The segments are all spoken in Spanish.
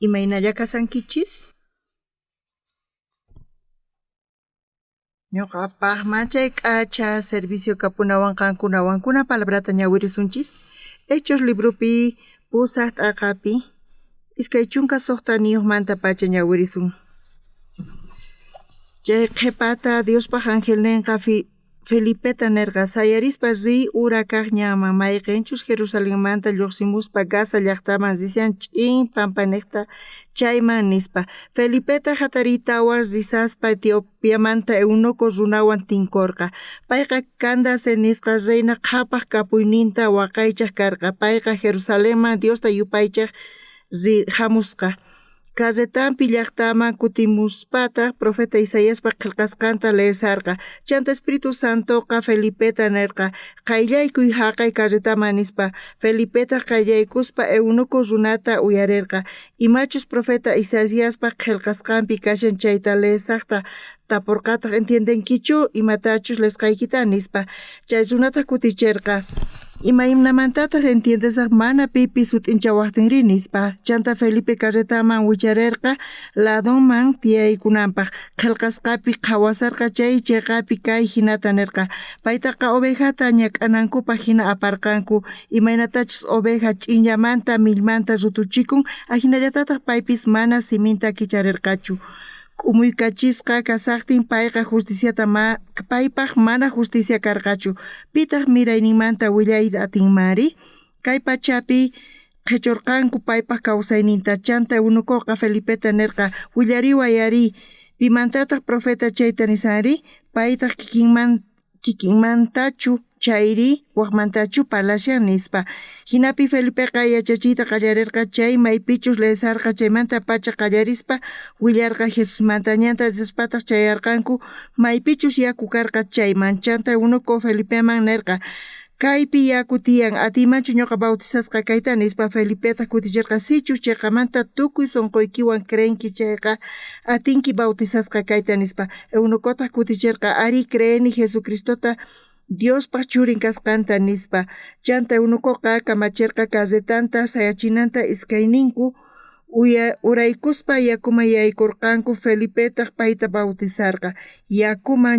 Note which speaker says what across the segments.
Speaker 1: Imaynalla kasankichis? Ñuqapaq machay k'acha servicio kapunawanqankunawankuna palabrata ñawirisunchis. Hechos libropi pusaq t'aqapi iskay chunka suqtaniyuqmanta pacha ñawirisun. Chay qhipata Diospaq angelninqa Felipeta nirqa sayarispa riy ura kaq ñama mayqinchus Jerusalenmanta lluqsimuspa Gaza llaqtaman risyan ch'in pampa niqta chayman nispa. Felipeta hatariytawan risaspa Etiopíamanta eunuco runawan tinkurqa. Payqa Candace nisqa reina qhapaq kapuyninta waqaychaq karqa. Payqa Jerusalenman Diosta yupaychaq hamusqa. Carretampi llaqtaman kutimuspata profeta Isaíaspa qillqasqanta leesarqa. Chanta Espíritu Santoqa Felipeta nirqa qayllaykuy haqay carretaman nispa. Felipeta qayllaykuspa eunuco runata uyarirqa. Imachus profeta Isaíaspa qillqasqanpi kashan chayta leesaqta tapurqataq entiendenkichu imatachus lesqaykita nispa. Chay runata kutichirqa. Imaynamantataq entiendesaq mana pipis sutinchawaqtinri nispa. Chanta Felipe carretaman wicharirqa ladonman tiyaykunanpaq. Qillqasqapi qhawasarqa chay chayqapi kay hinata nirqa. Paytaqa ovejata ñak'anankupaq hina aparqanku. Imaynatachus oveja ch'inllamanta millmanta rutuchikun ahinallatataq paypis mana siminta kicharirqachu. K'umuykachisqa kasaqtin payqa justiciata paypaq mana justicia karqachu. Pitaq mirayninmanta willayta atinmari? Kay pachapi qhichurqanku paypaq kawsayninta. Chanta eunucoqa Felipeta nirqa willariwayari pimantataq profeta chayta nisari? Paytaq kikinmantachu chayri waqmantachu palashan nispa. Hinapi Felipeqa yachachiyta qallarirqa chay maypichus leesarqa chaymanta pacha qallarispa willarqa Jesusmantañanta Diospataq chayarqanku maypichus yaku karqa chayman. Chanta eunuco Felipeman nirqa kaypi yaku tiyan atimanchu ñuqa bautizasqa kayta nispa. Felipeta kutichirqa sichus chayqamanta tukuy sunquykiwan creenki chayqa atinki bautizasqa kayta nispa. Eunucotaq kutichirqa ari creeni Jesucristota Diospaq churin kasqanta nispa. Chanta eunucoqa kamachirqa carretanta sayachinanta iskayninku uraykuspa yakuman yaykurqanku. Felipetaq payta bautizarqa. Yakuman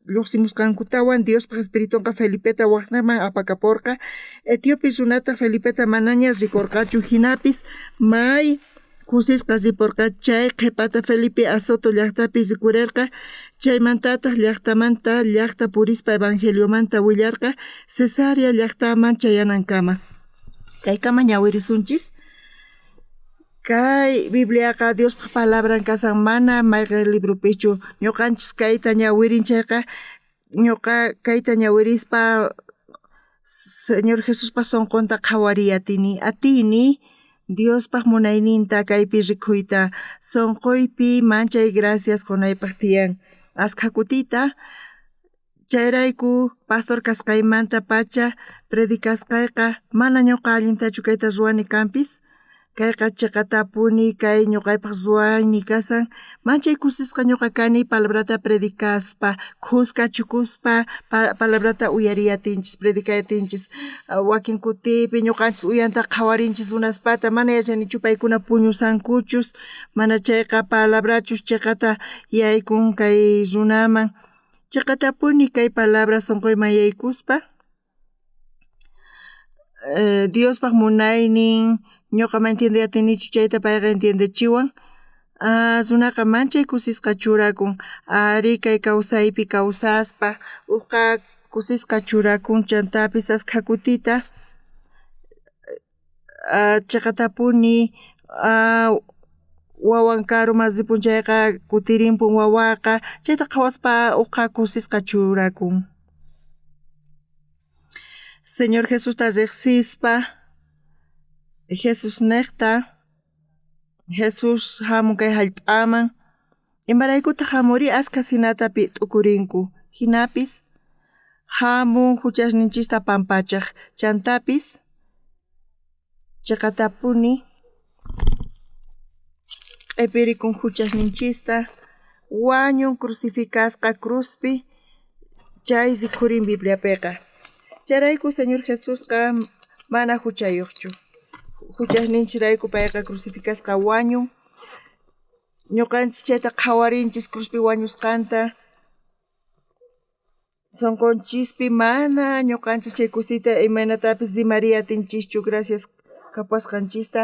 Speaker 1: lluqsimusqankutawan Diospaq Espiritunqa Felipeta waqnaman apakapurqa. Etiopía runata Felipeta manaña rikurqachu hinapis may kusisqa ripurqa. Chay qhipata Felipe Azoto llaqtapi rikurirqa. Chaymantataq llaqtamanta llaqta purispa evangeliomanta willarqa Cesarea llaqtaman chayanankama. Kaykama ñawirisunchis. Kay Bibliaqa Diospaq palabran kasan mana mayqin libropichu. Ñuqanchis kayta ñawirinchayqa ñuqa kayta ñawirispa Señor Jesuspa sunqunta atini Diospaq munayninta kaypi rikhuyta sunquypi manchay gracias qunaypaq tiyan askha kutita. Chayrayku pastor kasqaymanta pacha predicasqayqa mana ñuqa allintachu kayta ruwani kanpis. Kayqa chiqatapuni kay ñuqaypaq ruwayni kasan manchay kusisqa ñuqa kani palabrata predicaspa qusqachukuspa palabrata uyariyatinchis predicayatinchis. Wakin kutipi ñuqanchis uyanta qhawarinchis unaspata mana yachanichu paykuna puñusankuchus mana chayqa palabrachus chiqata yaykun kay runaman. Chiqatapuni kay palabra sunquyman yaykuspa Diospaq munaynin ñuqa ma entiendiyatinichu chayta payqa entiendechiwan. Runaqa manchay kusisqa churakun ari kay kawsaypi kawsaspa uqa kusisqa churakun chantapis askha kutita chiqatapuni wawan karu masipun chayqa kutirinpun wawaqa chayta qhawaspa uqa kusisqa churakun. Señor Jesusta riqsispa Jesus niqta Jesus hamun kay hallp'aman imaraykutaq hamuri askha sinatapi t'ukurinku. Hinapis hamun huchasninchista pampachaq. Chantapis chiqatapuni q'ipirikun huchasninchista wañun crucificasqa cruzpi chay rikhurin Bibliapiqa. Chayrayku Señor Jesusqa mana huchayuqchu. huchasninchirayku payqa crucificasqa wañun. Ñuqanchis chayta qhawarinchis cruzpi wañusqanta. Sunqunchikpi mana ñuqanchis chay kusita imanatapis rimariyatinchikchu gracias kapasqanchista.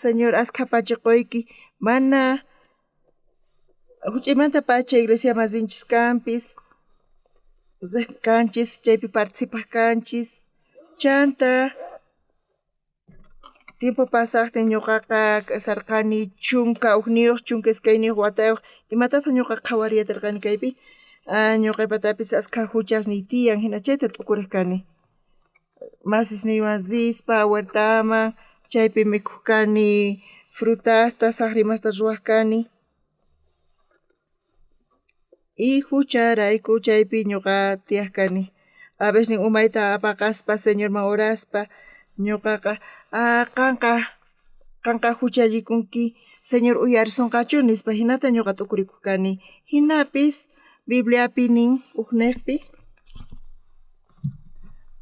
Speaker 1: Señor askha pachaquyki mana huch'imanta pacha iglesiaman rinchis kanpis kanchis chaypi participaq kanchis chanta tiempo pasaqtin ñuqaqa kasarqani chunka ugniyuq chunka iskayniyuq watayuq imatataq ñuqa qhawariyatirqani kaypi ñuqaypatapis askha huchasniy tiyan hina chayta t'ukuriq kani masisniywan rispa huertaman chaypi mikhuq kani frutasta saqrimasta ruwaq kani y hucharayku chaypi ñuqa tiyaq kani a veces umayta apaqaspa señorman uraspa ñuqaqa qanqa huchallikunki señor uyarisunqachu nispa hinata ñuqa t'ukurikuq kani hinapis Bibliapi nin uqniqpi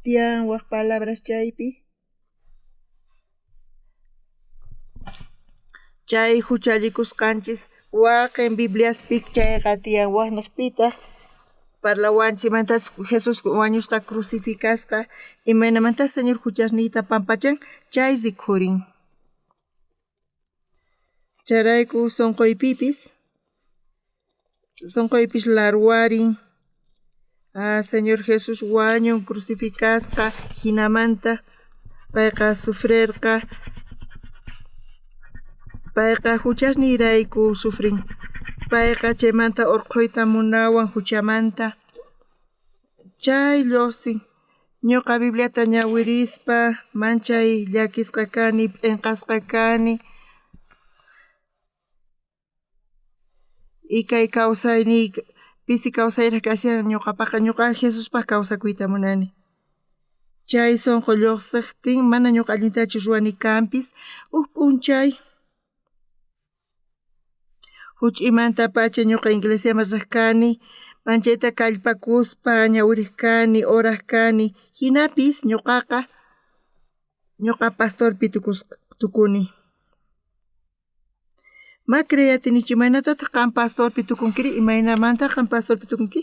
Speaker 1: tiyan waq palabras chaypi chay huchallikusqanchis waqen Bibliaspi chayqa tiyan waqniqpitaq parlawanchis imantas Jesus wañusqa crucificasqa imaynamantas señor huchasniyta pampachan chay rikhurin chayrayku sunquypis larwarin señor Jesus wañun crucificasqa hinamanta payqa sufrirqa payqa huchasniyrayku sufrin payqa chaymanta urquyta munawan huchamanta chay lluqsin ñuqa Bibliata ñawirispa manchay llakisqa kani p'inqasqa kani y kay kawsayniy pisi kawsayraq kashan ñuqapaqa ñuqa Jesuspaq kawsakuyta munani chay sunqu lluqsiqtin mana ñuqa allintachu ruwani kanpis p'unchay huch'imanta pacha ñuqa iglesiaman riq kani manchayta kallpakuspa ñawiriq kani oraq kani hinapis ñuqa pastorpi tukuni ma creatinichu imaynatataq qan pastorpi tukunkiri imaynamanta qan pastorpi tukunki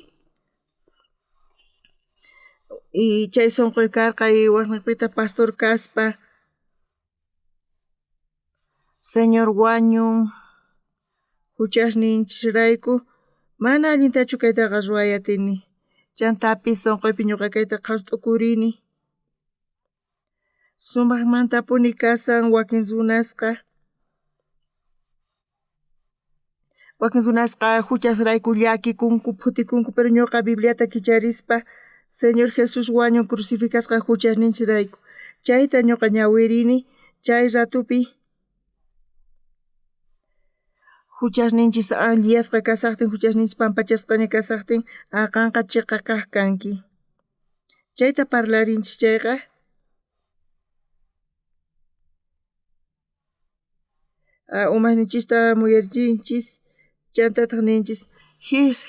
Speaker 1: y chay sunquy karqa y waqniqpita pastor kaspa señor wañun huchasninchirayku mana allintachu kaytaqa ruwayatini chantapis sunquypi ñuqa kayta qhawt'ukurini sumaqmantapuni kasan wakin runasqa huchasrayku llakikunku phutikunku pero ñuqa Bibliata kicharispa señor Jesus wañun crucificasqa huchasninchirayku chayta ñuqa ñawirini chay ratupi huchasninchis liyasqa kasaqtin huchasninchis pampachasqaña kasaqtin qanqa chiqa kaq kanki chayta parlarinchis chayqa umaqninchista muyarichinchis chantataq ninchis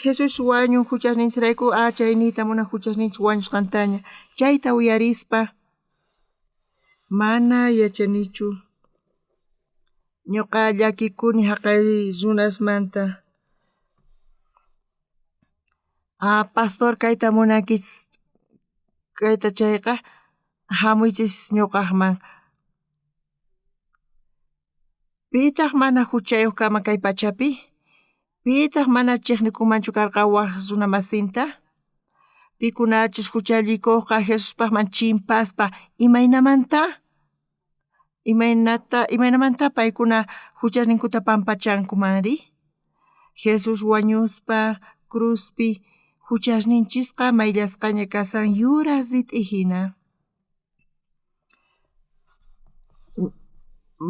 Speaker 1: Jesus wañun huchasninchirayku chayniyta munan huchasninchis wañusqantaña chayta uyarispa mana yachanichu ñuqa llakikuni haqay runasmanta pastor kayta munankichis kayta chayqa hamuychis ñuqaqman pitaq mana huchayuq kama kay pachapi pitaq mana chiqnikumanchu karqa waq runa masinta pikunachus huchallikuqqa Jesuspaqman chimpaspa imaynamanta paykuna huchasninkuta pampachankumari Jesus wañuspa cruzpi huchasninchisqa mayllasqaña kasan yuras rit'i hina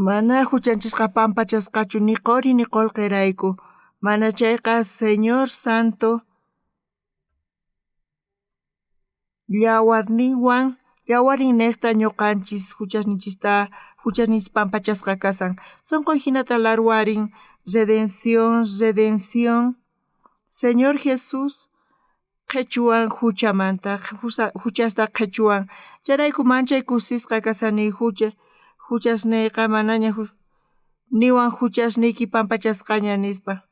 Speaker 1: mana huchanchisqa pampachasqachu ni quri ni qullqirayku mana chayqa señor santo llawarin niqta ñuqanchis huchasninchis pampachasqa kasan sunquy hinata larwarin redención señor Jesus qhechuwan huchasqa qhechuwan chayrayku manchay kusisqa kasani huchasniyqa manaña niwan huchasniyki pampachasqaña nispa.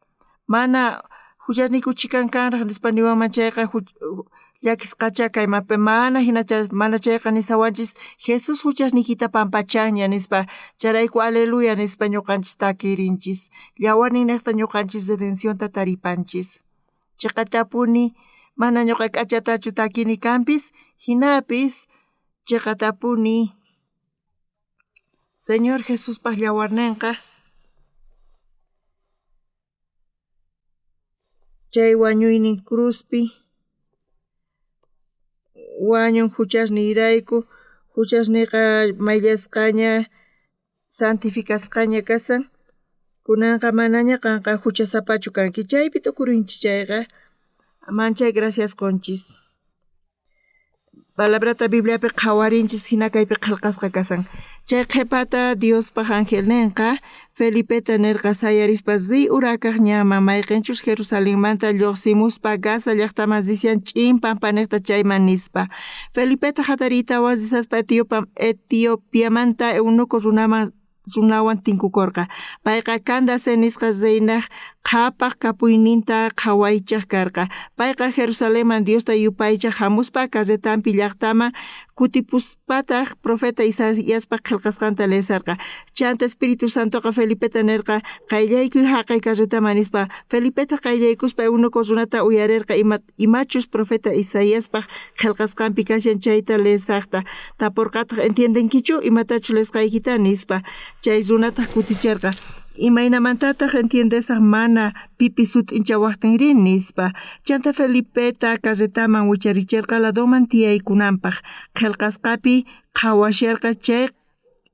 Speaker 1: Mana huchasniykuchikankanraq nispa niwanman chayqa llakisqacha kaymapi mana chayqa nisawanchis Jesus huchasniykita pampachanña nispa charayku aleluya nispa ñuqanchis takirinchis llawarnin niqta ñuqanchis redencionta taripanchis. Chayqa tapuni mana ñuqa k'achatachu takini kanpis hinapis chayqa tapuni Señor Jesuspaq llawarninqa chay wañuynin cruzpi wañun huchasniyrayku huchasniyqa mayllasqaña santificasqaña kasan kunanqa manaña qanqa huchasapachu kanki chaypi tukurinchis chayqa manchay gracias qunchis. Palabrata Bibliapi qhawarinchis hina kaypi qillqasqa kasan. Chay qhipata Diospaq angelninqa Felipeta nirqa sayarispa ri urakaq ñama mayqinchus Jerusalenmanta lluqsimuspa Gaza llaqtaman risyan ch'in pampa niqta chayman nispa. Felipeta hatariytawan risaspa Etiopiamanta eunuco runawan tinkukurqa. Payqa Candace nisqa reynaq qhapaq kapuyninta qhawaychaq karqa. Payqa Jerusalenman Diosta yupaychaq hamuspa carretampi llaqtaman kutipuspataq profeta Isaíaspaq qillqasqanta leysarqa. Chanta Espíritu Santoqa Felipeta nirqa qayllaykuy haqay carretaman nispa Felipeta qayllaykuspa eunuco runata uyarirqa imachus profeta Isaíaspaq qillqasqanpi kashan chayta leysaqta tapurqataq entiendenkichu imatachu leysqaykita nispa chay runata kuticharqa. Imaynamantataq entiendesaq mana pipi sutincha waqtinrin nispa. Chanta Felipeta carretaman wicharichirqa ladoman tiyaykunanpaq. Qillqasqapi qhawasharqa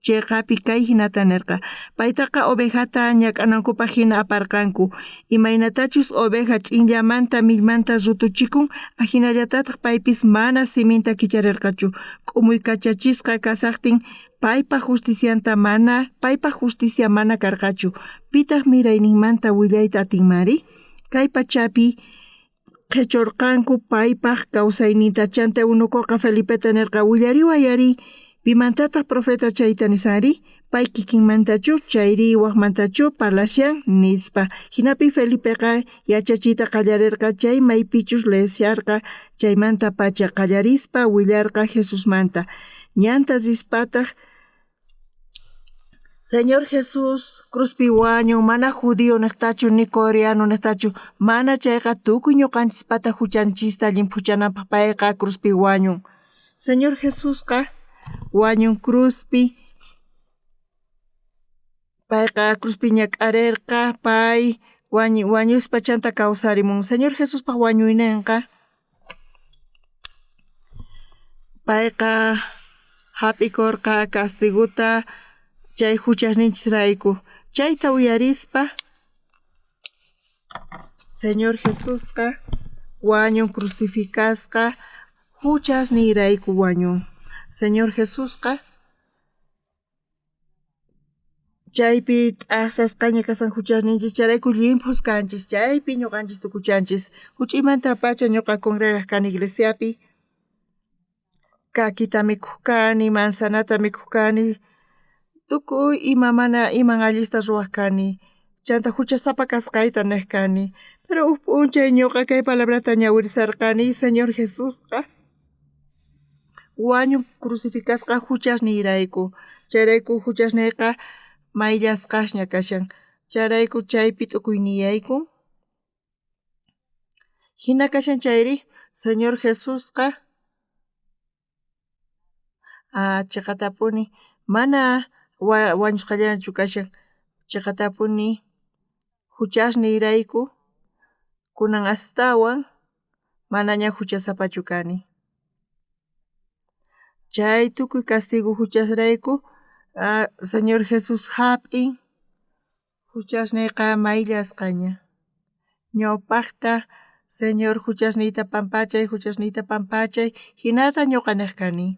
Speaker 1: chayqapi kay hinata nirqa. Paytaqa ovejata ñak'anankupaq hina aparqanku. Imaynatachus oveja ch'inllamanta millmanta rutuchikun ahinallatataq paypis mana siminta kicharirqachu. K'umuy kachachisqa kasaqtin paypa justicia mana karqachu. Pitaq mirayninmanta willayta atinmari? Kay pachapi qhechurqanku paypaq kawsayninta chanta eunucoqa Felipeta nirqa willariwayari pimantataq profeta chayta nisari pay kikinmantachu chayri waqmantachu parlashan nispa. Hinapi Felipeqa yachachita qallarirqa chay maypichus lesyarqa chaymanta pacha qallarispa willarqa Jesusmanta. Ñanta rispataq Señor Jesús cruzpi wañun mana judío niqtachu ni coreano niqtachu mana chayqa tukuy ñuqanchispata huchanchista llimpuchanapaq payqa cruzpi wañun. Señor Jesusqa wañun cruzpi payqa cruzpi ñak'arirqa pay wañuspa chanta kawsarimun. Señor Jesuspaq wañuyninqa payqa hap'ikurqa castiguta chay huchasninchisrayku chayta uyarispa Señor Jesusqa wañun crucificasqa huchasniyrayku wañun. Señor Jesusqa chaypi t'aqsasqaña kasan huchasninchis charayku llimpus kanchis chaypi ñuqanchis tukuchanchis. Huch'imanta pacha ñuqa congregaq kani iglesiapi kakita mikuq kani, manzanata mikuq kani, tukuy iman allista ruwaq kani. Chanta huchasapa kasqayta niq kani. Pero huk p'unchay ñuqa kay palabrata ñawirisarqani Señor Jesusqa wañun crucificasqa huchasniyrayku. Chayrayku huchasniyqa mayllasqashña kashan. Charayku chaypi t'ukuyniyayku. Hina kashan chayri Señor Jesusqa chayqa tapuni mana wañusqallachu kashan. Chayqa tapuni huchasniyrayku kunan astawan manaña huchasapachu kani. Chay tukuy castigo huchasrayku Señor Jesus hap'in huchasniyqa mayllasqaña. Ñawpaqta Señor huchasniyta pampachay hinata ñuqa niq kani.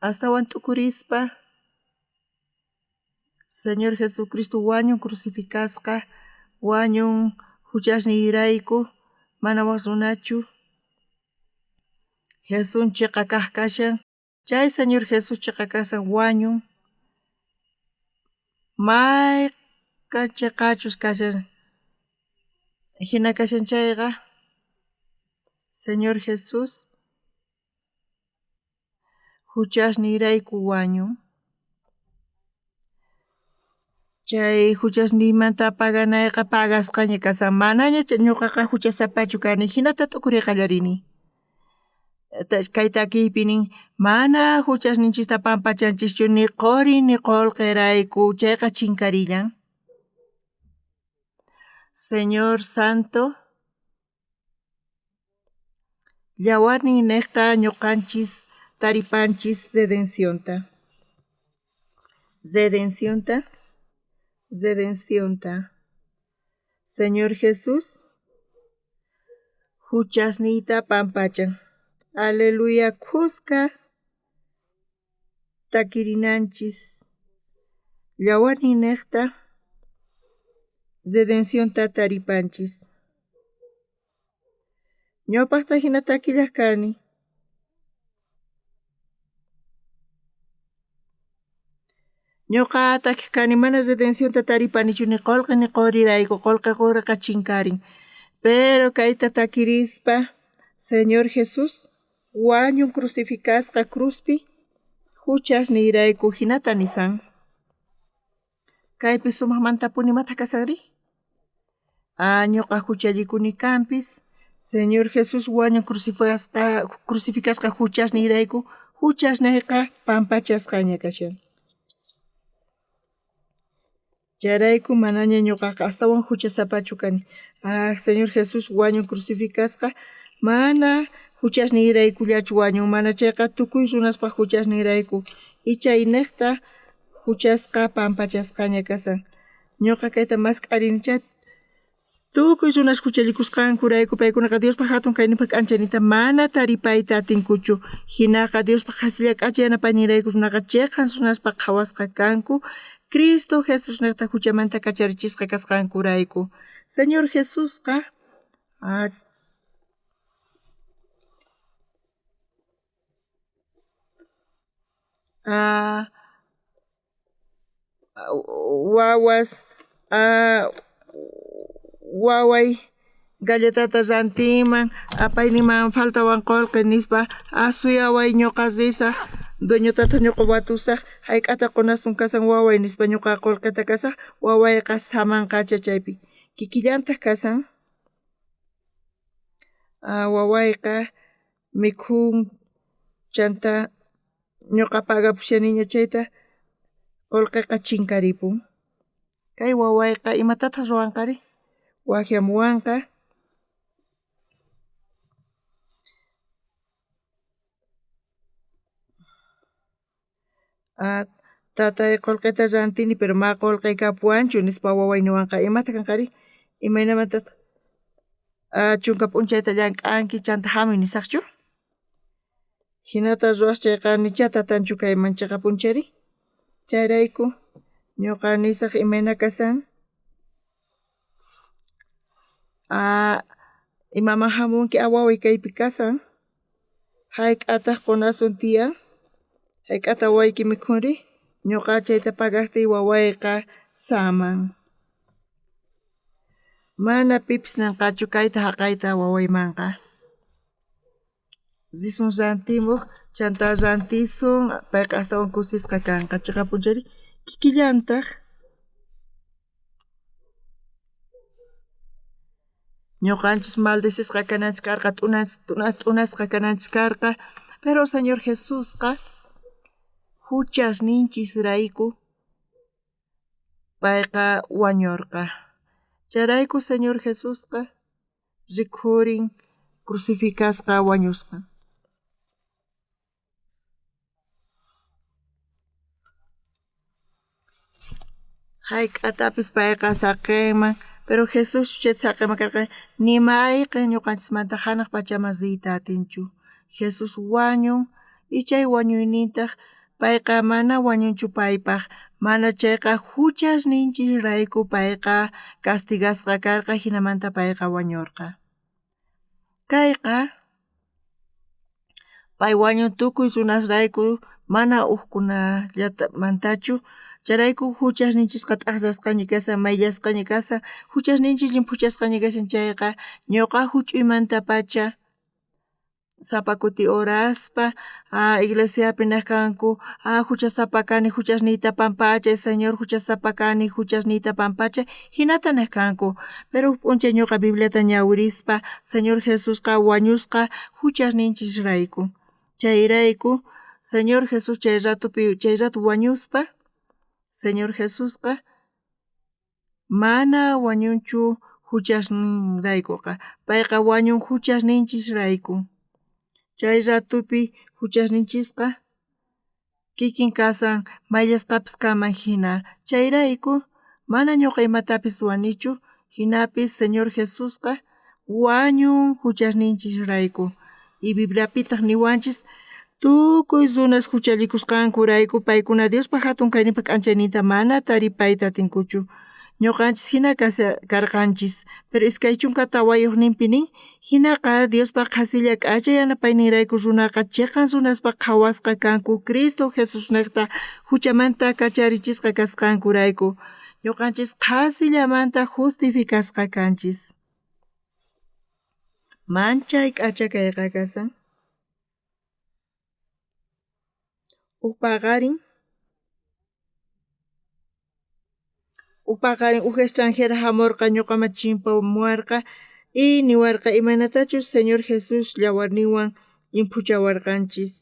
Speaker 1: Astawan tukurispa Señor Jesucristo wañun crucificasqa wañun huchasniyrayku mana waq runachu Jesunchikqa kaq kashan Chay Señor Jesús chaqakasan wañun mayqa chiqachus kashan hina kashan chayqa Señor Jesús huchasniyrayku wañun. Chay huchasniymanta apaganayqa pagasqaña kashan manaña ñuqaqa huchasapachu kani hinata tukuray qallarini. Kay takiypi nin mana huchasninchista pampachanchikchu ni quri ni qullqirayku chayqa chinkarillan. Señor Santo, llawarnin niqta ñuqanchis taripanchis redencionta. Señor Jesús, huchasniyta pampachan. Aleluya kusqa takirinanchis llawarnin niqta redencionta taripanchis. Ñawpaqta hina takillaq kani. Ñuqa takiq kani mana redencionta taripanichu ni qullqi ni qurirayku, qullqi quriqa chinkarin. Pero kayta takirispa Señor Jesús wañun crucificasqa cruzpi huchasniyrayku hinata nisan. Kaypi sumaqmanta tapuni imata kashanri? Ñuqa huchallikuni kanpis Señor Jesús wañun crucificasqa huchasniyrayku huchasniyqa pampachasqaña kashan. Chayrayku manaña ñuqaqa astawan huchasapachu kani. Señor Jesús wañun crucificasqa mana huchasniyraykullachu wañun, mana chayqa tukuy runaspa huchasniyrayku ichay niqta huchasqa pampachasqaña kashan. Ñuqa kayta mask'arini chay tukuy runas huchallikusqankurayku paykunaqa Diospaq hatun kayninpaq k'anchanita mana taripayta atinkuchu. Hinaqa Diospaq hasilla k'acha yanapaynirayku runaqa chiqan runaspa qhawasqa kanku Cristo Jesús niqta huchamanta kacharichisqa kasqankurayku. Señor Jesusqa waway galletata rantiman apayniman faltawan qullqi nispa asuyaway ñuqa risaq dueñotata ñuqa watusaq hayk'ata qunasun kasan waway nispa ñuqa qullqita kasaq wawayqa samanqacha chaypi kikillantaq kasan. Wawayqa mikhun chanta ñuqa pagapushaniña chayta qullqiqa chinkaripun. Kay wawayqa imatataq ruwanqari? Waqiamuwanqa tatay qullqita rantini pero ma qullqi kapuwanchu nispa waway niwanqa imata kanqari? Imaynamantataq chunka p'unchayta llank'anki chanta hamuy nisaqchu? Hinata ruwaq chayqa nichatatanchu kayman chayqa p'unchari? Chayrayku ñuqa nisaq imayna kasan imaman hamunki waway kaypi kasan hayk'ataq qunasun tiyan hayk'ata wawayki mikhunri ñuqa chayta pagaqtiy wawayqa saman. Mana pipis ninqachu kayta haqayta wawaymanqa. Risun rantimuq chanta rantisun payqa astawan kusisqa kanqa chayqa p'unchari kikillantaq. Ñuqanchis maldesisqa kananchis karqa t'unasqa kananchis karqa pero Señor Jesusqa huchasninchisrayku payqa wañurqa. Chayrayku Señor Jesusqa rikhurin crucificasqa wañusqa. Hayk'atapis payqa saqenman pero Jesus chay saqenman karqa nimayqa ñuqanchismanta hanaq pachaman riyta atinchu. Jesus wañun y chay wañuynintaq payqa mana wañunchu paypaq mana chayqa huchasninchisrayku payqa castigasqa karqa hinamanta payqa wañurqa. Kayqa pay wañun tukuy runasrayku mana uqkunallata mantachu charayku huchasninchisqa t'aqsasqaña kashan mayllasqaña kashan huchasninchis llimpuchasqaña kashan chayqa ñuqa huch'uymanta pacha sapa kuti oraspa iglesiapi nirkanku huchasapa kani huchasniyta pampachay señor huchasapa kani huchasniyta pampachay hinata nirkanku pero p'unchay ñuqa Bibliata ñawirispa Señor Jesusqa wañusqa huchasninchisrayku chayrayku Señor Jesus chay ratu wañuspa Señor Jesusqa mana wañunchu huchasninraykuqa payqa wañun huchasninchisrayku chay ratupi huchasninchisqa kikin kasan mayllasqapis kaman hina chayrayku mana ñuqa imatapis wanichu hinapis Señor Jesusqa wañun huchasninchisrayku y Bibliapitaq niwanchis tukuy runas huchallikusqankurayku paykuna Diospa hatun kayninpa k'anchayniyta mana taripayta atinkuchu ñuqanchis hina karqanchis pero iskay chunka tawayuqninpi nin hinaqa Diospa qhasilla k'acha yanapayninrayku runaqa chiqan runaspa qhawasqa kanku Cristo Jesus niqta huchamanta kacharichisqa kasqankurayku ñuqanchis qhasillamanta justificasqa kanchis manchay k'acha kayqa kasan upaqarin extranjera hamurqa ñuqama chimpamuwarqa y niwarqa imanatachus Señor Jesus llawarninwan llimpuchawarqanchis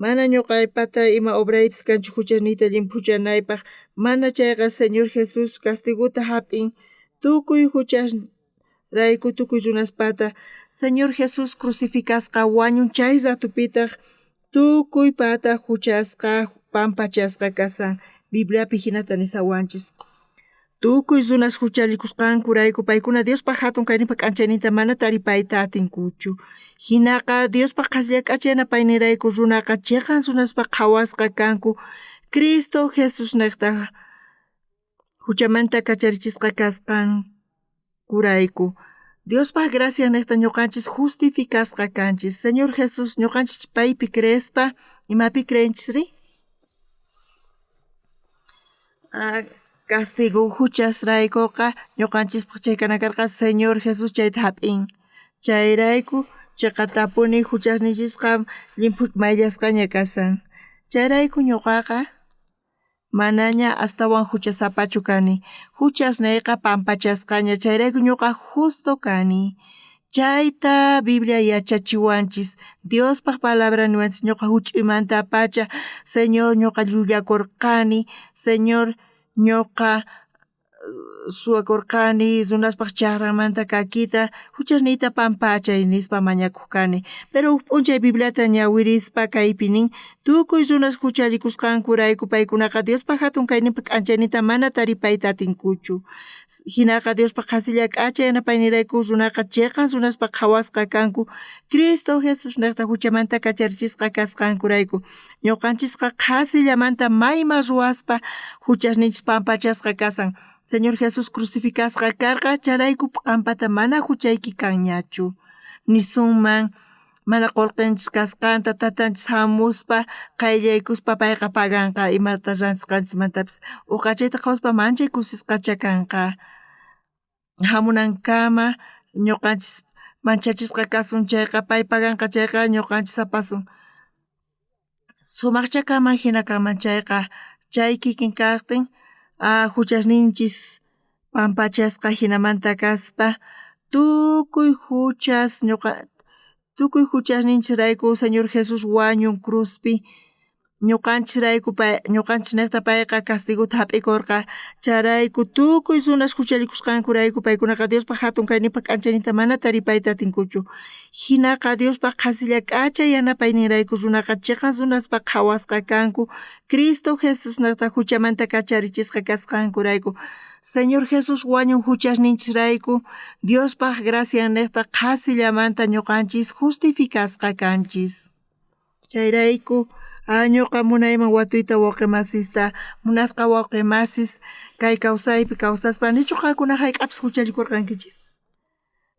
Speaker 1: mana ñuqaypata ima obraypis kanchu huchasniyta llimpuchanaypaq mana chayqa Señor Jesus castiguta hap'in tukuy huchasrayku tukuy runaspata Señor Jesus crucificasqa wañun chay ratupitaq tukuy pata huchasqa pampachasqa kasan Bibliapi hinata nisawanchis tukuy runas huchallikusqankurayku paykuna Diospa hatun kayninpa k'anchayniyta mana taripayta atinkuchu hinaqa Diospa qhaslla k'acha yanapaynirayku runaqa chiqan runaspa qhawasqa kanku Cristo Jesus niqta huchamanta kacharichisqa kasqankurayku Diospa gracia niqta ñuqanchis justificasqa kanchis Señor Jesus ñuqanchis paypi creespa imapi creenchisri castigo huchasraykuqa ñuqanchispaq chaykana karqa Señor Jesus chayta hap'in chayrayku chayqa tapuni huchasninchisqa mayllasqaña kasan chayrayku ñuqaqa manaña astawan huchasapachu kani huchasnayqa pampachasqaña chayrayku ñuqa justo kani chayta Biblia yachachiwanchis Diospaq palabra niwanchis ñuqa huch'uymanta pacha Señor ñuqa llullakurqani Señor ñuqa suwakurqani runaspaq chaqranmanta kakita huchasniyta pampachay nispa mañakuq kani pero p'unchay Bibliata ñawirispa kaypi nin tukuy runas huchallikusqankurayku paykunaqa Diospa hatun kayninpa k'anchayniyta mana taripayta atinkuchu hinaqa Diospa qhasilla k'acha yanapaynirayku runaqa chiqan runaspa qhawasqa kanku Cristo Jesus niqta huchamanta kacharichisqa kasqankurayku ñuqanchisqa qhasillamanta mayma ruwaspa huchasninchis pampachasqa kasan Señor Jesus crucificasqa karqa charayku qampata mana huchayki kanñachu nisunman mana qullqinchis kasqanta tatanchis hamuspa qayllaykuspa payqa paganqa imata rantisqanchimantapis uqachayta qhawaspa manchay kusisqacha kanqa hamunankama ñuqanchis manchachisqa kasun chayqa pay paganqa chayqa ñuqanchis apasun sumaqcha kaman hina kaman chayqa chay kikin kaqtin huchasninchis pampachasqa hinamanta kaspa tukuy huchasninchisrayku Señor Jesus wañun cruzpi ñuqanchisrayku ñuqanchis niqta payqa castiguta hap'ikurqa charayku tukuy runas huchallikusqankurayku paykunaqa Diospa hatun kayninpa k'anchayniyta mana taripayta atinkuchu hinaqa Diospa qhasilla k'acha yanapayninrayku runaqa chiqan runaspa qhawasqa kanku Cristo Jesus niqta huchamanta kacharichisqa kasqankurayku Señor Jesus wañun huchasninchisrayku Diospa gracia niqta qhasillamanta ñuqanchis justificasqa kanchis chayrayku ñuqa munayman watuyta wawqi-masista munasqa wawqi-masis kay kawsaypi kawsaspa nichuqankuna hayk'apis huchallikurqankichis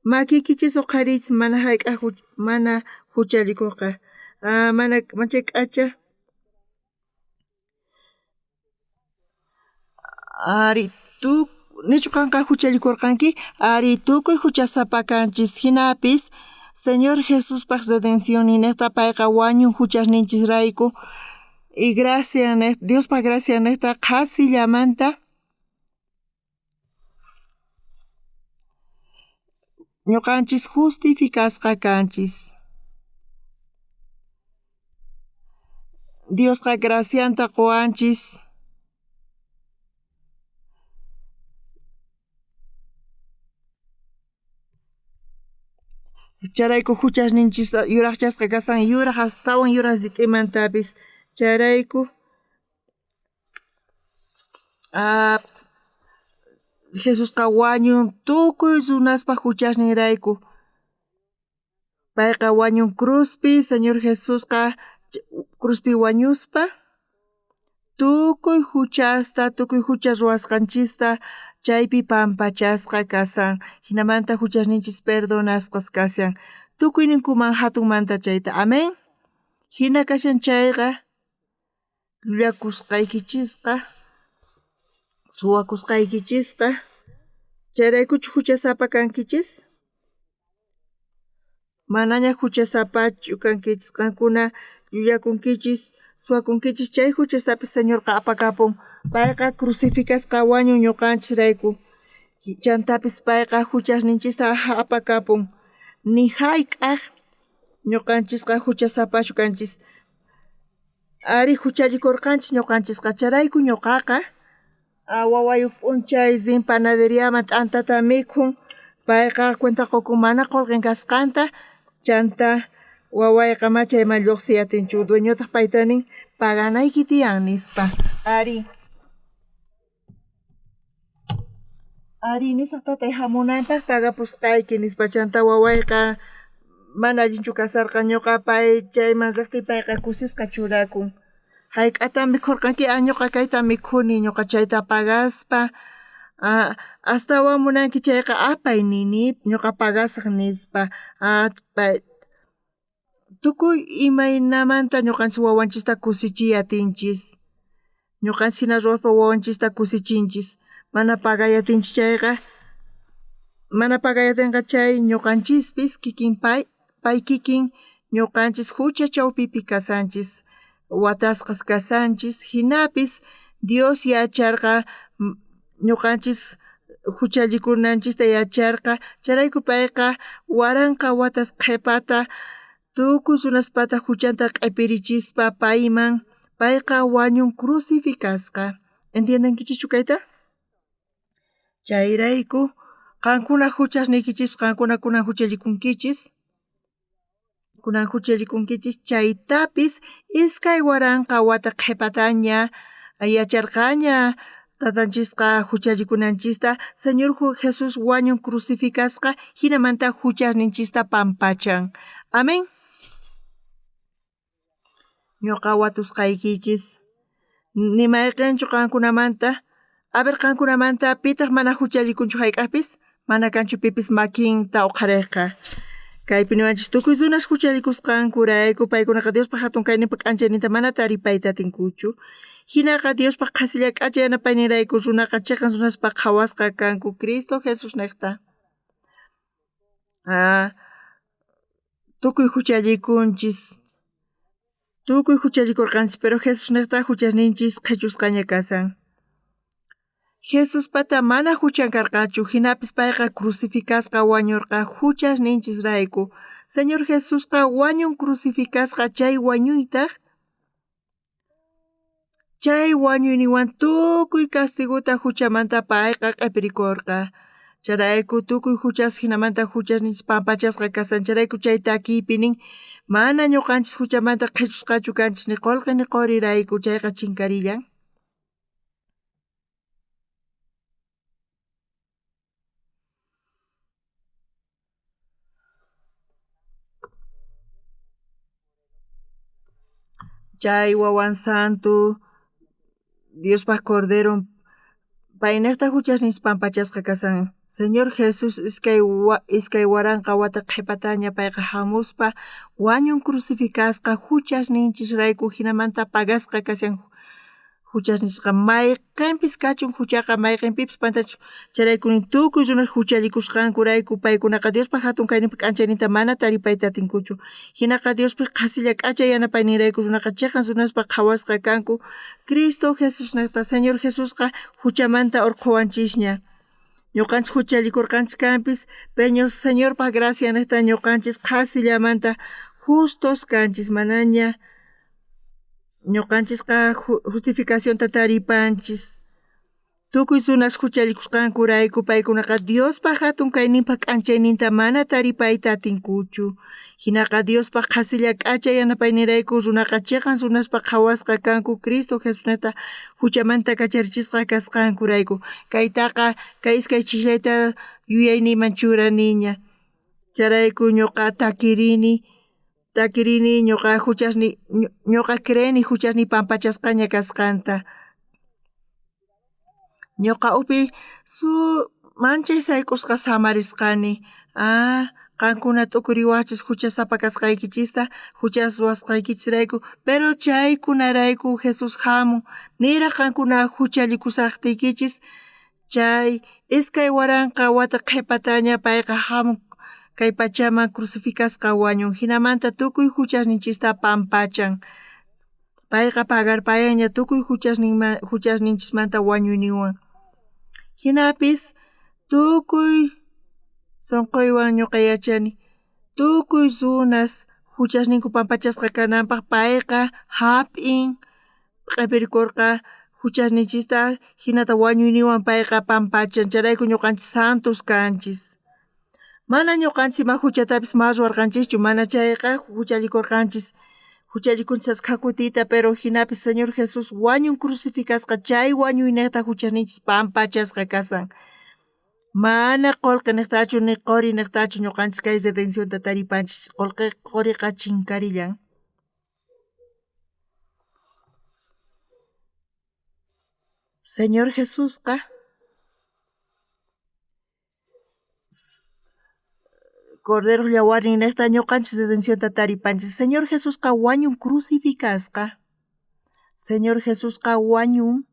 Speaker 1: makikichis huqariychis mana huchallikurqa mana manchay k'acha ari nichu kanqa huchallikurqanki ari tukuy huchasapa kanchis hinapis Señor Jesuspaq redención niqta payqa wañun huchasninchisrayku y gracia Diospa gracia niqta qasillamanta ñuqanchis justificasqa kanchis. Diosqa gracianta quwanchis charayku huchasninchis yuraqchasqa kasan yuraq astawan yuraq sit'imantapis charayku Jesusqa wañun tukuy runaspa huchasninrayku payqa wañun cruzpi Señor Jesusqa cruzpi wañuspa tukuy huchas ruwasqanchista chaypi pampachasqa kasan hinamanta huchasninchis perdonasqas kasan tukuyninkuman hatunmanta chayta amén. Hina kashan chayqa llullakusqaykichisqa suwakusqaykichisqa chayraykuchu huchasapa kankichis manaña huchasapachu kankichis qankuna llullakunkichis suwakunkichis chay huchasapis Señorqa apakapun payqa crucificasqa wañun ñuqanchisrayku chantapis payqa huchasninchista apakapun ni hayk'aq ñuqanchisqa huchasapachu kanchis ari huchallikurqanchis ñuqanchisqa charayku ñuqaqa wawayuq p'unchay Zin panaderiaman t'antata mikhun payqa cuenta qukum mana qullqin kasqanta chanta wawayqa machayman lluqsiyatinchu dueñotaq payta nin paganayki tiyan nispa ari nisaq tatay hamunanpaq pagapusqayki nispa chanta wawayqa mana allinchu kasarqa ñuqa pay chayman riqtip payqa kusisqa churakun hayk'ata mikhurqanki ñuqa kayta mikhuni ñuqa chayta pagaspa astawan munanki chayqa apay nini ñuqa pagasaq nispa tukuy imaynamanta ñuqanchis wawanchista kusichiyatinchis ñuqanchis hina ruwaspa wawanchista kusichinchis mana pagayatinchis chayqa mana pagayatinqa chay ñuqanchispis kikin pay kikin ñuqanchis hucha chawpipi kasanchis watasqas kasanchis hinapis Dios yacharqa ñuqanchis huchallikunanchista yacharqa charayku payqa waranqa watas qhipata tukuy runaspata huchanta q'ipirichispa payman payqa wañun crucificasqa entiendenkichischu kayta chayrayku qankuna huchasnikichis qankuna kunan huchallikunkichis chaytapis iskay waranqa wata qhipataña yacharqaña tatanchisqa huchallikunanchista Señor Jesús wañun crucificasqa hinamanta huchasninchista pampachan amén. Ñuqa watusqaykichis nimayqinchu qankunamanta qankunamanta pitaq mana huchallikunchu hayk'aqpis mana kanchu pipis makinta uqariqqa kaypi niwanchis tukuy runas huchallikusqankurayku paykunaqa Diospa hatun kayninpa k'anchayninta mana taripayta atinkuchu hinaqa Diospa qhasilla k'acha yanapayninrayku runaqa chiqan runaspa qhawasqa kanku Cristo Jesús niqta tukuy huchallikunchis tukuy huchallikurqanchis pero Jesús niqta huchasninchis qhechusqaña kasan Jesus pata mana huchan karqachu hinapis payqa crucificasqa wañurqa huchasninchisrayku Señor Jesusqa wañun crucificasqa chay wañuytaq chay wañuyninwan tukuy castiguta huchamanta payqa q'ipirikurqa charayku tukuy huchas hinamanta huchasninchis pampachasqa kasan charayku chay takiypi nin mana ñuqanchis huchamanta qhechusqachu kanchis ni qullqi ni qurirayku chayqa chinkarillan chay wawan santu Diospa Cordero paynekta huchasnichis pampachasqa kasan. Señor Jesús iskay waranqa wata qhipataña payqa hamuspa wañun crucificasqa huchasninchis hinamanta pagasqa kashan huchasnichqa mayqinpis kachun huchaqa mayqinpipas pantachun charaykuni tukuy runa huchallikusqankurayku paykunaqa Diospa hatun kayninpi k'anchayninta mana taripayta atinkuchu hinaqa Diospi qhasilla k'achay yanapayninrayku runaqa chiqan runaspa qhawasqa kanku Cristo Jesusnaqta Señor Jesusqa huchamanta urquwanchisña ñuqanchis huchallikurqanchis kanpis peño Señorpa gracia naqta ñuqanchis qhasillamanta justos kanchis manaña ñuqanchisqa justificacionta taripanchis tukuy runas huchallikusqankurayku paykunaqa Diospa hatun kayninpa k'anchayninta mana taripayta atinkuchu hinaqa Diospa qhasilla k'achay yanapayninrayku runaqa chiqan runaspa qhawasqa kanku Cristo Jesusnata huchamanta kacharichisqa kasqankurayku kaytaqa kay iskay chiqlayta yuyayniyman churaniña charayku ñuqa takirini ñuqa huchasni ñuqa creeni huchasni pampachasqaña kasqanta ñuqa upi manchay sayk'usqa samarisqani qankuna t'ukuriwachis huchasapa kasqaykichista huchas ruwasqaykichisrayku pero chaykunarayku Jesus hamun niraq qankuna huchallikusaqtiykichis chay iskay waranqa wata qhipataña payqa hamun kay pachaman crucificasqa wañun hinamanta tukuy huchasninchista pampachan payqa pagarpayaña tukuy huchasninchismanta wañuyninwan hinapis tukuy sunquywan ñuqa yachani tukuy runas huchasninku pampachasqa kananpaq payqa hap'in q'ipirikurqa huchasninchista hinata wañuyninwan payqa pampachan charayku ñuqanchis santos kanchis mana ñuqanchis ima huchatapis mas ruwarqanchischu mana chayqa huchallikunchis hakutiyta pero hinapis Señor Jesús wañun crucificasqa chay wañuyniyta huchasninchis pampachasqa kasan mana qullqi niqtachu ni quri niqtachu ñuqanchis kay redencionta taripanchis quriqa chinkarillan Señor Jesusqa Cordero yawarnin niqta ñuqanchis redencionta taripanchis Señor Jesusqa wañun crucificasqa Señor Jesusqa wañun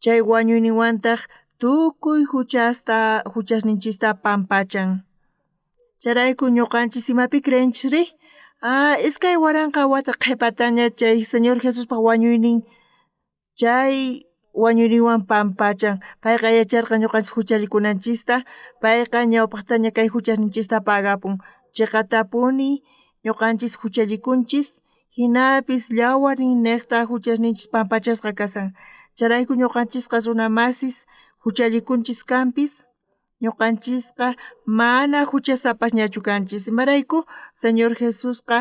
Speaker 1: chay wañuyninwantaq tukuy huchasninchista pampachan charayku ñuqanchis imapi creenchisri iskay waranqa wata qhipataña chay Señor Jesuspa wañuynin chay wañuyninwan pampachan payqa yacharqa ñuqanchis huchallikunanchista payqa ñawpaqtaña kay huchasninchista pagapun chiqatapuni ñuqanchis huchallikunchis hinapis yawarnin niqta huchasninchis pampachasqa kasan charayku ñuqanchisqa runa masis huchallikunchis kanpis ñuqanchisqa mana huchasapañachu kanchis imarayku Señor Jesusqa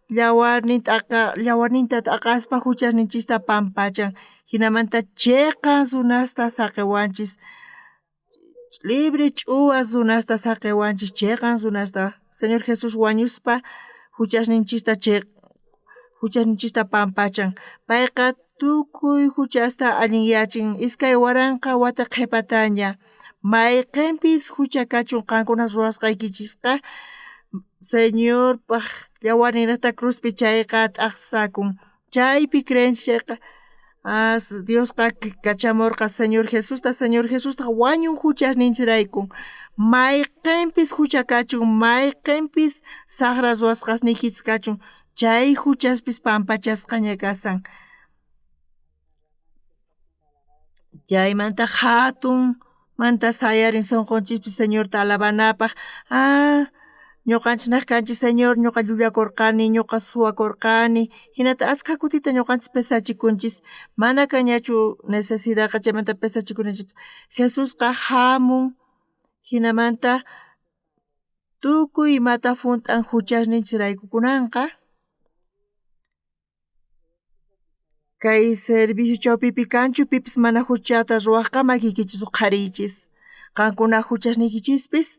Speaker 1: yawarninta t'aqaspa huchasninchista pampachan hinamanta chiqan runasta saqiwanchis libre ch'uwas runasta saqiwanchis chiqan runasta Señor Jesús wañuspa huchasninchista pampachan payqa tukuy huchasta allinyachin iskay waranqa wata qhipataña mayqinpis huchakachun qankuna ruwasqaykichisqa Señorpaq yawarninata cruzpi chayqa t'aqsakun chaypi creenchis chayqa Diosqa kachamurqa Señor Jesusta wañun huchasninchirayku mayqinpis huchakachun mayqinpis saqra ruwasqasniykis kachun chay huchaspis pampachasqaña kasan chaymanta hatun manta sayarin sunqunchispis Señorta alabanapaq ñuqanchis kanchis Señor ñuqa llullakurqani ñuqa suwakurqani hinata askha kutita ñuqanchis pesachikunchis mana kañachu necesidadqa chaymanta pesachikunanchis Jesusqa hamun hinamanta tukuy imata funt'an huchasninchirayku kunanqa kay servicio chawpipi kanchu pipis mana huchata ruwaqqa makikichis qharichis qankuna huchasniykichispis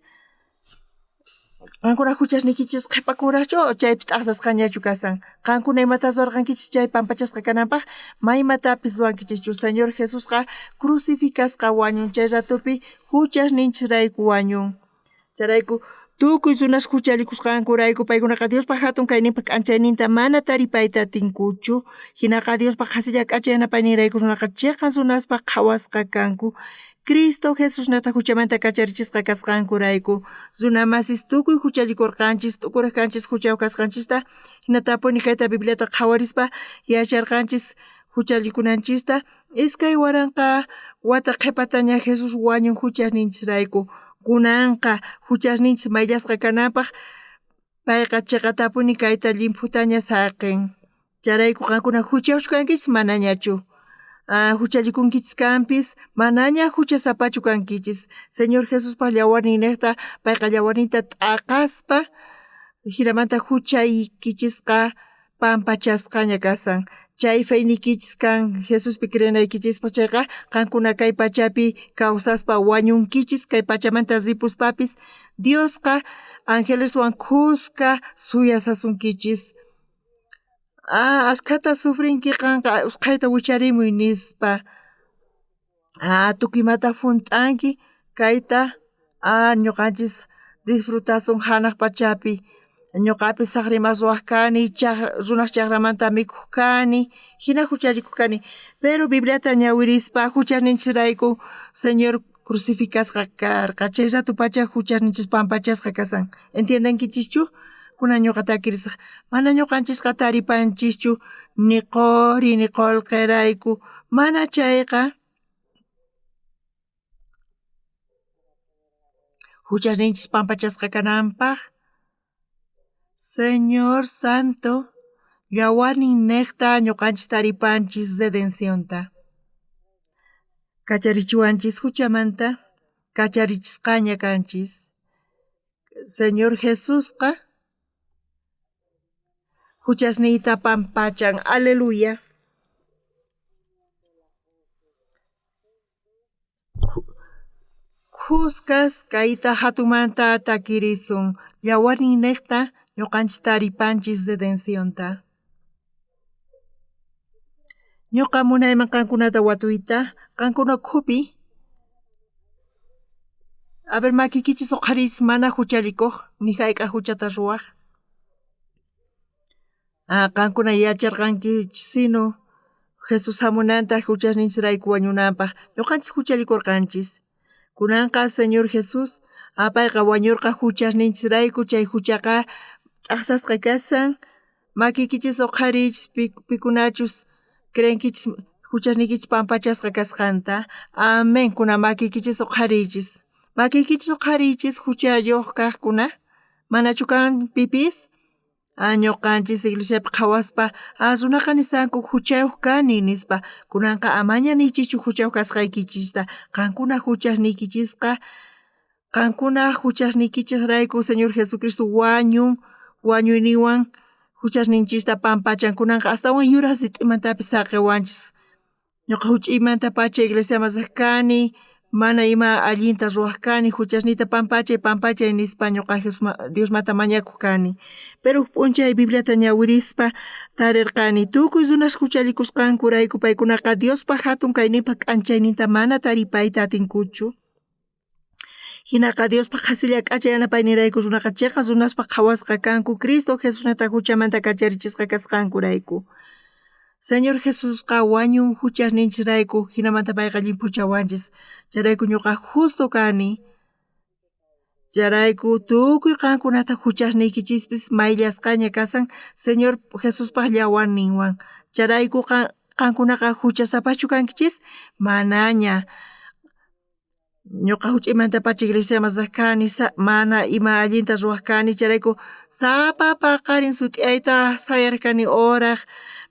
Speaker 1: Qankuna huchasnikichis qhipakuraqchu chaypis t'aqsasqañachu kasan. Qankuna imatas rurankichis chay pampachasqa kananpaq maymatapis rurankichischu Señor Jesusqa crucificasqa wañun chay ratupi huchasninchirayku wañun. Charayku tukuy runas huchalikusqankurayku paykunaqa Diospaq hatun kayninpaq k'anchayninta mana taripayta atinkuchu. Hinaqa Diospaq hasilla k'achay yanapaynirayku runaqa chiqan runaspaq qhawasqa kanku. Cristo Jesusnata huchamanta kacharichisqa kasqankurayku runa masis tukuy huchalikurqanchis tukurajkanchis huchaw kasqanchista hinatapuni kayta Bibliata qhawarispa yacharqanchis huchalikunanchista iskay waranqa wata qhipataña Jesus wañun huchasninchirayku kunanqa huchasninchis mayllasqa kananpaq payqa chiqatapuni kayta limputaña saqin charayku qankuna huchawchkankichis manañachu huchalikunkichis kanpis manaña huchasapachu kankichis Señor Jesuspa llawarnin niqta payqa llawarninta t'aqaspa hinamanta huchaykichisqa pampachasqaña kasan chay feynikichis kan Jesuspi crenaykichispa chayqa qankuna kay pachapi kawsaspa wañunkichis kay pachamanta ripuspapis Diosqa angeleswan kuska suyasasunkichis askata sufrinki qanqa usqhayta wicharimuy nispa tukuymata funt'anki kayta ñuqanchis disfrutasun hanaq pachapi ñuqapis saq rimas ruwaq kani runaq chaqramanta mikuq kani hina hucharikuq kani pero Bibliata ñawirispa huchasninchirayku Señor crucificasqa karqa chay ratu pacha huchasninchis pampachasqa kasan entiendenkichischu kuna ñuqa takirisaq mana ñuqanchisqa taripanchischu ni qori ni qullqirayku mana chayqa huchasninchis pampachasqa kananpaq Señor Santo llawarnin niqta ñuqanchis taripanchis redencionta kacharichiwanchis huchamanta kacharichisqaña kanchis Señor Jesusqa huchasniyta pampachan aleluya Qusqas kayta hatumanta takirisun llawarnin niqta ñuqanchis taripanchis redencionta ñuqa munayman qankunata watuyta qankuna khupi a ver makikichis uqharichis mana hucharikuq ni hayk'a huchata ruwaq qankuna yacharqankichis sino Jesus hamunanta huchasninchirayku wañunanpaq ñuqanchis hucharikurqanchis kunanqa Señor Jesus payqa wañurqa huchasninchirayku chay huchaqa t'aqsasqa kasan makikichis uqharichis pikunachus creenkichis huchasnikichis pampachasqa kasqanta amén kuna makikichis uqharichis huchayuq kaqkuna manachu kan pipis ñuqanchis iglesiapi qhawaspa runaqa nisanku huchayuq kani nispa kunanqa amaña niychichu huchayuq kasqaykichista qankuna huchasnikichisqa qankuna huchasnikichisrayku Señor Jesucristo wañuyniwan huchasninchista pampachan kunanqa astawan yuras sit'imantapis saqiwanchis ñuqa huch'aymanta pacha iglesia masaq kani mana ima allinta ruwaq kani huchasniyta pampachay nispa ñuqa Diosmanta mañakuq kani pero p'unchay Bibliata ñawirispa tarirqani tukuy runas huchalikusqankurayku paykunaqa Diospaq hatun kayninpaq k'anchayninta mana taripayta atinkuchu hinaqa Diospaq hasilla k'achay yanapaynirayku runaqa chiqan runaspaq qhawasqa kanku Cristo Jesusnata huchamanta kacharichisqa kasqankurayku Señor Jesusqa wañun huchasninchirayku hinamanta payqa llimpuchawanchis charayku ñuqa justo kani charayku tukuy qankunata huchasniykichispis mayllasqaña kasan Señor Jesuspaq llawarninwan charayku qankunaqa huchasapachu kankichis manaña ñuqa huch'aymanta pacha iglesia masaq kani mana ima allinta ruwaq kani charayku sapa paqarin sutiayta sayarkani oraq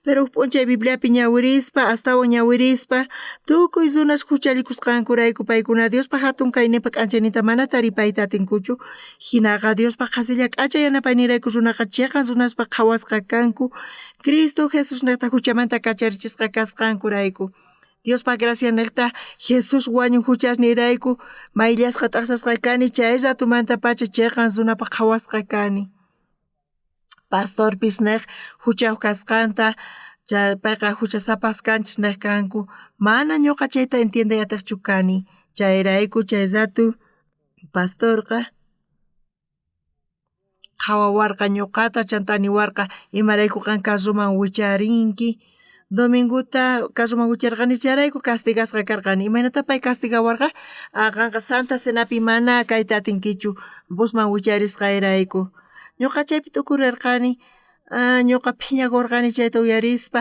Speaker 1: pero p'unchay Bibliapi ñawirispa astawan ñawirispa tukuy runas huchalikusqankurayku paykuna Diospaq hatun kayninpaq k'anchayninta mana taripayta atinkuchu hinaqa Diospaq hasilla k'achay yanapaynirayku runaqa chiqan runaspaq qhawasqa kanku Cristo Jesusnata huchamanta kacharichisqa kasqankurayku Diospa gracia necta Jesús wañu huchasnirayku mayllasqa t'aqsasqa kani chay ratumanta pacha chayqa sunapa qhawasqa kani. Pastorpis nek huchaw kasqanta chay payqa huchasapas kanchis nek kanku mana ñuqa chayta entiendayataqchu kani chayrayku chay ratu pastorqa qhawawarqa ñuqata chantaniwarqa imarayku qan carruman wicharinki dominguta carruman wicharqani chayrayku castigasqa karqani imaynata pay castigawarqa qanqa Santa Cenapi mana kayta atinkichu busman wicharisqayrayku ñuqa chaypi tukurirqani ñuqa phiñakurqani chayta uyarispa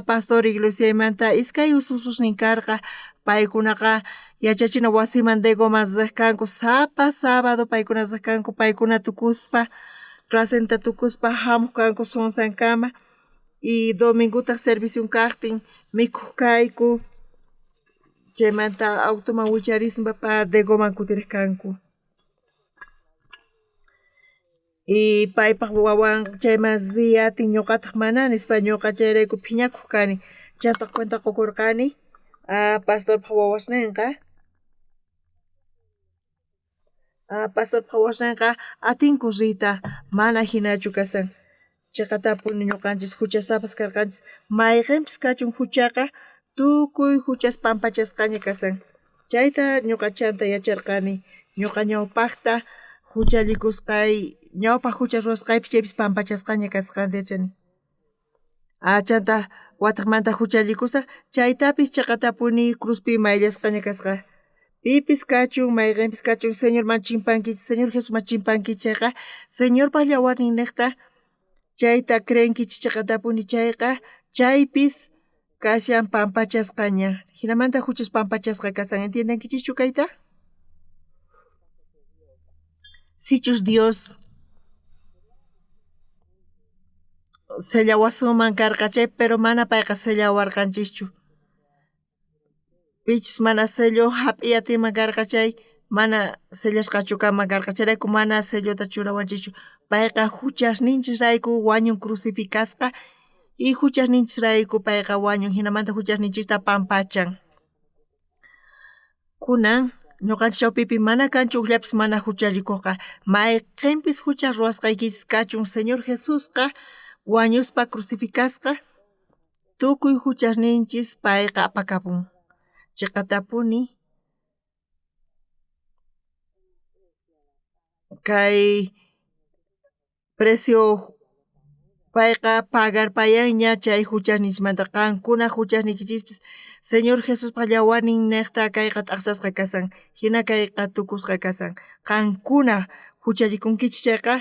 Speaker 1: Pastor Iglesiaymanta iskay ususnin karqa paykunaqa yachachina wasiman degomas riq kanku sapa sábado paykuna riq kanku paykuna tukuspa clasenta tukuspa hamuq kanku sonsankama y domingutaq servicion kaqtin mikuq kayku chaymanta automan wicharispa degoman kutiriq kanku y paypaq wawan chayman riyatin ñuqataq mana nispa ñuqa chayrayku phiñakuq kani chayta cuenta qukurqani pastorpaq wawasninqa pastorpaq wawasninqa atinku riyta mana hinachu kasan chayqa tapuni ñuqanchis huchasapas karqanchis mayqinpis kachun huchaqa tukuy huchas pampachasqaña kasan chayta ñuqa chanta yacharqani ñuqa ñawpaqta huchallikusqay ñawpaq hucha ruwasqaypis chaypis pampachasqaña kasqantachani chanta wataqmanta huchallikusaq chaytapis chayqa tapuni cruzpi mayllasqaña kasqa pipis kachun mayqinpis kachun Señorman chimpankichik Señor Jesusman chimpankichik chayqa Señorpaq yawarnin niqta chayta creenkichik chayqa tapuni chayqa chaypis kashan pampachasqaña hinamanta huchas pampachasqa kasan entiendankichischu kayta sichus Dios sellawasuman karqa chay pero mana payqa sellawarqanchischu pichis mana sello hap'iyatinman karqa chay mana sellashqachu kama karqa chayrayku mana sellota churawanchischu payqa huchasninchikrayku wañun crucificasqa y huchasninchikrayku payqa wañun hinamanta huchasninchikta pampachan kunan ñuqanchik chawpipi mana kanchu ukllapis mana huchallikuqqa mayqinpis hucha ruwasqaykichis kachun Señor Jesusqa wañuspa crucificasqa tukuy huchasninchis payqa apakapun chayqa tapuni kay precio payqa pagarpayanña chay huchasninchikmanta qankuna huchasnikichispis Señor Jesuspaq yawarnin niqta kayqa t'aqsasqa kasan hina kayqa tukusqa kasan qankuna huchallikunkichik chayqa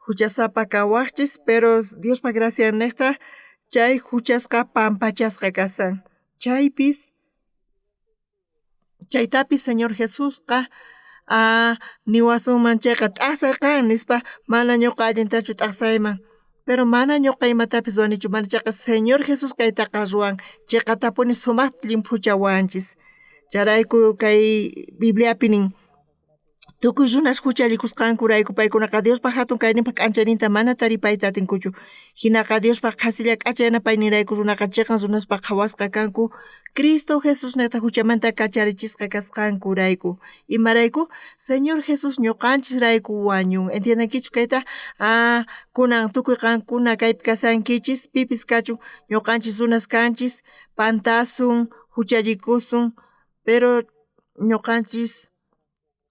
Speaker 1: huchasapa kawaqchis pero Diospa gracia niqta chay huchasqa pampachasqa kasan chaypis chaytapis Señor Jesusqa niwasunman chayqa t'aqsay kan nispa mana ñuqa allintachu t'aqsayman pero mana ñuqa imatapis ruanichu mana chayqa Señor Jesús kaytaqa ruwan chayqa tapuni sumaqta limpuchawanchis chayrayku kay Bibliapi nin tukuy runash huchallikusqankurayku paykunaqa Diospaq hatun kayninpaq k'anchayninta mana taripayta atinkuchu hinaqa Diospaq qhasilla k'acha yanapayninrayku runaqa chayqa runaspaq qhawasqa kanku Cristo Jesús neta huchamanta kacharichisqa kasqankurayku imarayku Señor Jesús ñuqanchisrayku wañun entiendankichu kayta kunan tukuy qankuna kaypi kasankichis pipis kachun ñuqanchis runas kanchis pantasun huchallikusun pero ñuqanchis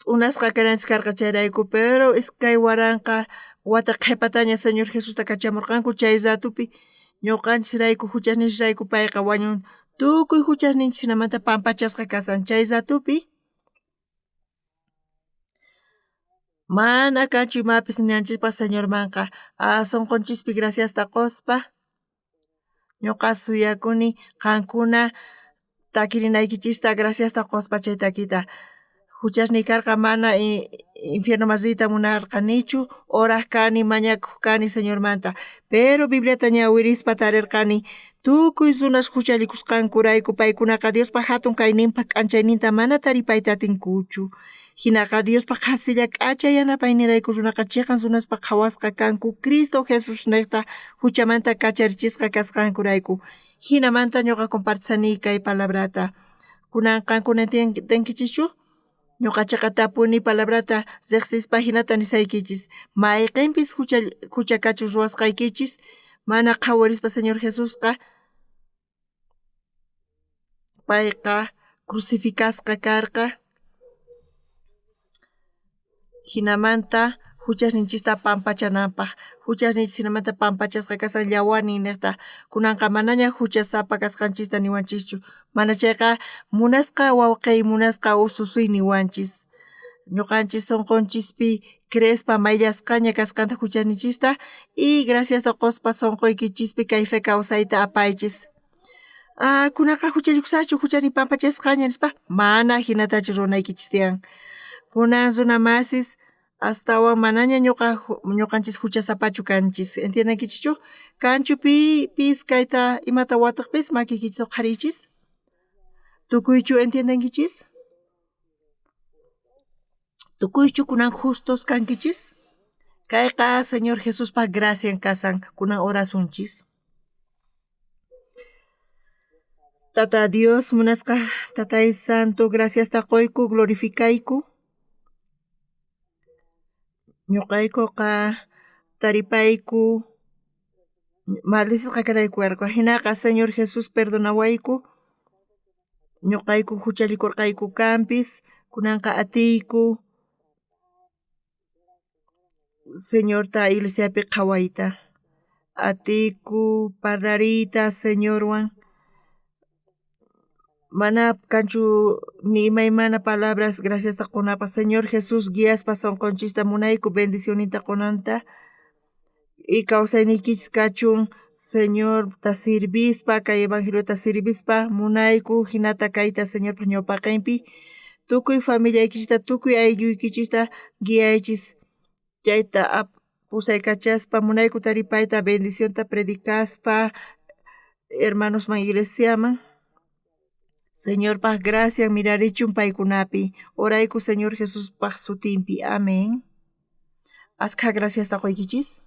Speaker 1: unasqa kananchis karqa chayrayku pero iskay waranqa wata qhipataña Señor Jesusta kachamurqanku chay ratupi ñuqanchisrayku huchasninchikrayku payqa wañun tukuy huchasninchik hinamanta pampachasqa kasan chay ratupi mana kanchu imapis ñanchikpaq Señormanqa sunqunchikpi graciasta quspa ñuqa suyakuni qankuna takirinaykichista graciasta quspa chay takita huchasni karqa mana infiernoman riyta munarqanichu oraq kani mañakuq kani Señormanta pero Bibliata ñawirispa tarirqani tukuy runash huchallikusqankurayku paykunaqa Diospaq hatun kayninpaq k'anchayninta mana taripayta atinkuchu hinaqa Diospaq qhasilla k'acha yanapaynirayku runaqa chayqa runaspaq qhawasqa kanku Cristo Jesús niqta huchamanta kacharichisqa kasqankurayku Hinamanta ñuqa compartisani kay palabrata. Kunan qankuna tiyankichischu? Ñuqachaqa tapuni palabrata riqsispa hinata nisaykichis. Mayqinpis huchakachus ruwasqaykichis mana qhawarispa Señor Jesusqa payqa crucificasqa karqa. Hinamanta huchasninchista pampachananpaq. Huchasninchis hinamanta pampachasqa kasan llawarnin niqta. Kunanqa manaña huchasapa kasqanchista niwanchischu. Mana chayqa munasqa wawqi munasqa ususuy niwanchis. Ñuqanchis sunqunchispi crespa mayllasqaña kasqanta huchasninchista y gracias a quspa sunquykichis kay fe kawsayta apaychis. Kunaqa huchallikusachu huchani pampachasqaña nispa mana hinatachu runaykichis tiyan. Kunan runa masis astawan manaña ñuqanchis huchasapachu kanchis. Entiendankichischu? Kanchupipis kayta imata watuqpis makikichis huqarichis. Tukuychu entiendankichis? Tukuychu kunan justos kankichis? Kayqa Señor Jesuspa gracian kasan kunan orasunchis. Tata Dios munasqa Tatay Santo graciasta qoyku glorificayku. Ñuqaykuqa taripayku maldisisqa karayku karqa hinaqa Señor Jesus perdonawayku. Ñuqayku huchallikurqayku kanpis kunanqa atiyku Señorta iglesiapi qhawayta. Atiyku parlariyta Señorwan. Mana kanchu ni imaymana palabras graciasta qunapa Señor Jesus guiaspa sunqunchista munayku bendicionita qunanta y kawsaynikichis kachun Señorta sirvispa kay evangeliota sirvispa munayku hinata kayta Señorpa ñawpaqinpi tukuy familiaykichista tukuy aylluykichista guiaychis chayta pusaykachaspa munayku taripayta bendicionta predicaspa hermanosman iglesiaman. Señorpaq gracias mirarichun paykunapi. Orayku Señor Jesuspaq sutinpi. Amén. Askha graciasta qoykichis.